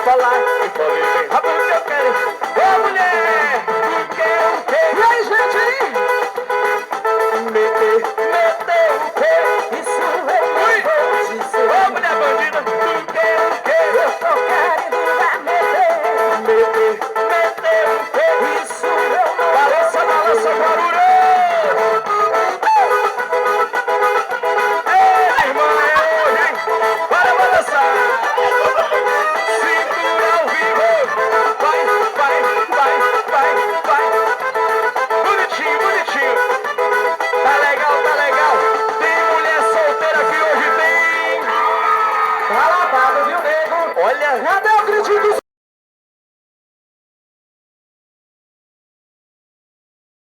falar. E falei bem rápido que eu quero. Ô mulher, tu quer o quê? E aí, gente? Meter o quê? Isso eu não vou dizer. Ô mulher bandida, tu quer o quê? Eu tô querendo dar meter Meter o quê? Isso eu não Balança, balança, barulho! Ei, irmã, é hoje, hein? Para balançar! Cintura ao vivo! Vai, vai, vai, vai, vai! Bonitinho, bonitinho! Tá legal! Tem mulher solteira aqui hoje, tem! tá lavado, viu, nego? Olha! Cadê